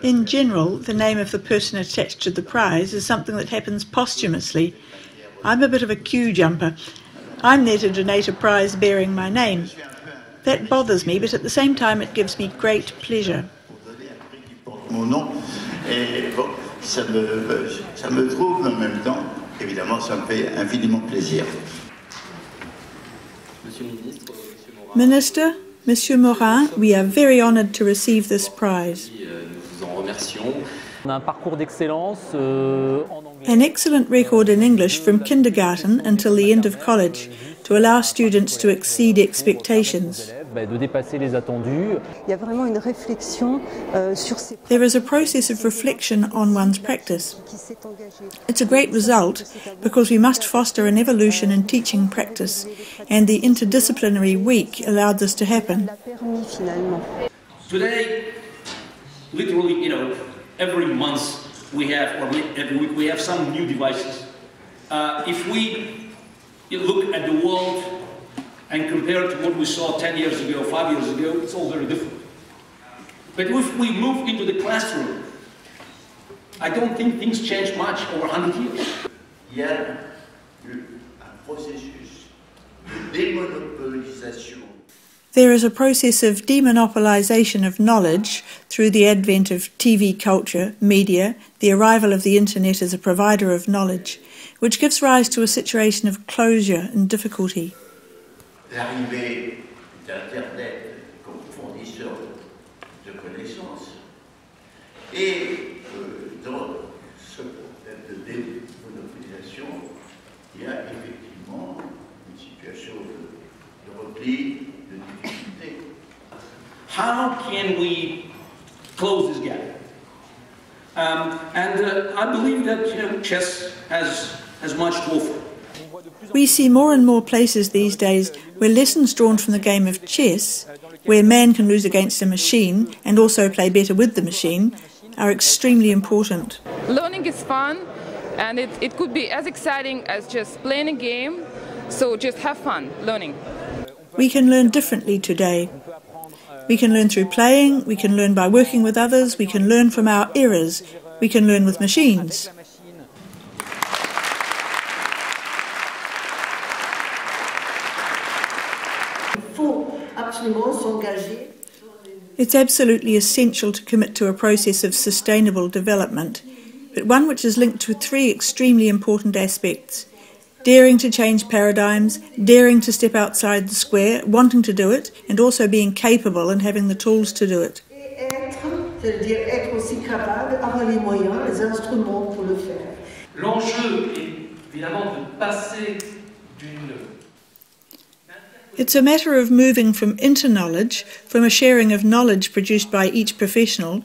In general, the name of the person attached to the prize is something that happens posthumously. I'm a bit of a queue jumper. I'm there to donate a prize bearing my name. That bothers me, but at the same time it gives me great pleasure. Minister, Monsieur Morin, we are very honoured to receive this prize. An excellent record in English from kindergarten until the end of college to allow students to exceed expectations. There is a process of reflection on one's practice. It's a great result because we must foster an evolution in teaching practice, and the interdisciplinary week allowed this to happen. Today, literally, every month we have, or every week we have some new devices. If we look at the world and compare it to what we saw 10 years ago, 5 years ago, it's all very different. But if we move into the classroom, I don't think things change much over 100 years. Il y a un processus de démonopolisation. There is a process of demonopolization of knowledge through the advent of TV culture, media, the arrival of the internet as a provider of knowledge, which gives rise to a situation of closure and difficulty. L'arrivée d'Internet comme fournisseur de connaissances et dans ce problème de démonopolisation, il y a effectivement une situation de repli, de difficulté. How can we close this gap? I believe that chess has much to offer. We see more and more places these days where lessons drawn from the game of chess, where man can lose against a machine and also play better with the machine, are extremely important. Learning is fun, and it could be as exciting as just playing a game, so just have fun learning. We can learn differently today. We can learn through playing, we can learn by working with others, we can learn from our errors, we can learn with machines. It's absolutely essential to commit to a process of sustainable development, but one which is linked to three extremely important aspects: daring to change paradigms, daring to step outside the square, wanting to do it, and also being capable and having the tools to do it. L'enjeu est évidemment de passer d'une... It's a matter of moving from inter-knowledge, from a sharing of knowledge produced by each professional,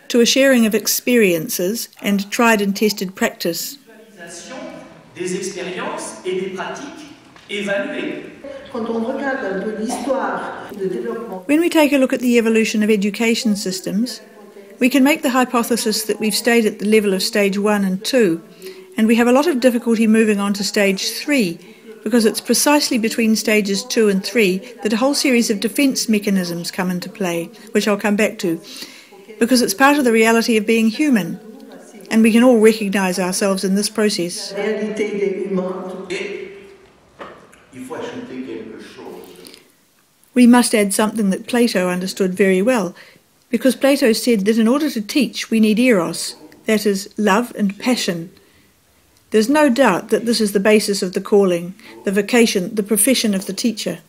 to a sharing of experiences and tried and tested practice. Des expériences et des pratiques évaluées. When we take a look at the evolution of education systems, we can make the hypothesis that we've stayed at the level of stage 1 and 2, and we have a lot of difficulty moving on to stage 3, because it's precisely between stages 2 and 3 that a whole series of defence mechanisms come into play, which I'll come back to, because it's part of the reality of being human, and we can all recognise ourselves in this process. We must add something that Plato understood very well, because Plato said that in order to teach we need eros, that is, love and passion. There's no doubt that this is the basis of the calling, the vocation, the profession of the teacher.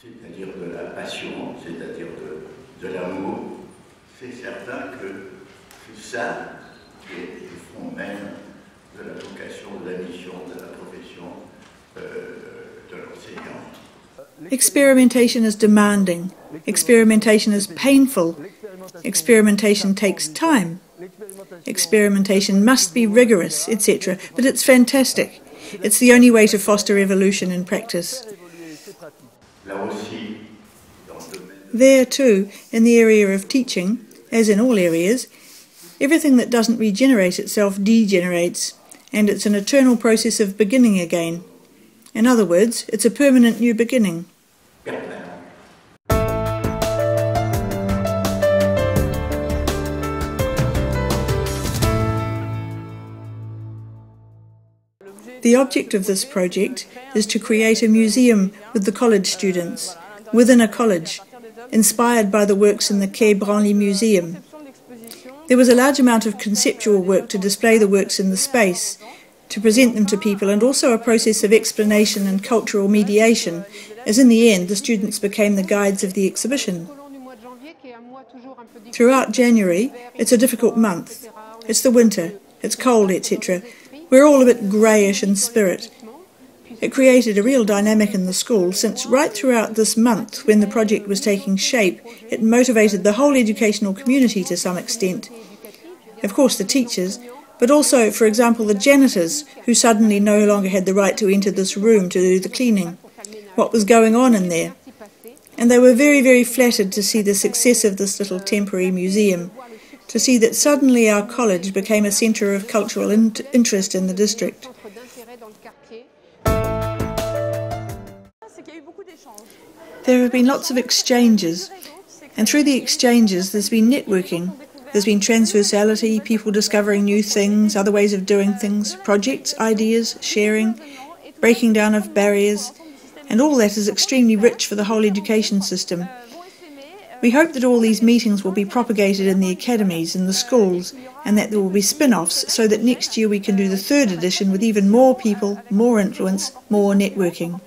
C'est-à-dire de la passion, c'est-à-dire de l'amour. C'est certain que c'est ça qui est le fond même de la vocation, de la mission, de la profession de l'enseignant. Experimentation is demanding. Experimentation is painful. Experimentation takes time. Experimentation must be rigorous, etc. But it's fantastic. It's the only way to foster evolution in practice. There too, in the area of teaching, as in all areas, everything that doesn't regenerate itself degenerates, and it's an eternal process of beginning again. In other words, it's a permanent new beginning. The object of this project is to create a museum with the college students, within a college, inspired by the works in the Quai Branly Museum. There was a large amount of conceptual work to display the works in the space, to present them to people, and also a process of explanation and cultural mediation, as in the end the students became the guides of the exhibition. Throughout January, it's a difficult month. It's the winter, it's cold, etc. We're all a bit greyish in spirit. It created a real dynamic in the school, since right throughout this month, when the project was taking shape, it motivated the whole educational community to some extent. Of course the teachers, but also, for example, the janitors, who suddenly no longer had the right to enter this room to do the cleaning. What was going on in there? And they were very, very flattered to see the success of this little temporary museum, to see that suddenly our college became a centre of cultural interest in the district. There have been lots of exchanges, and through the exchanges there's been networking. There's been transversality, people discovering new things, other ways of doing things, projects, ideas, sharing, breaking down of barriers, and all that is extremely rich for the whole education system. We hope that all these meetings will be propagated in the academies, in the schools, and that there will be spin-offs, so that next year we can do the third edition with even more people, more influence, more networking.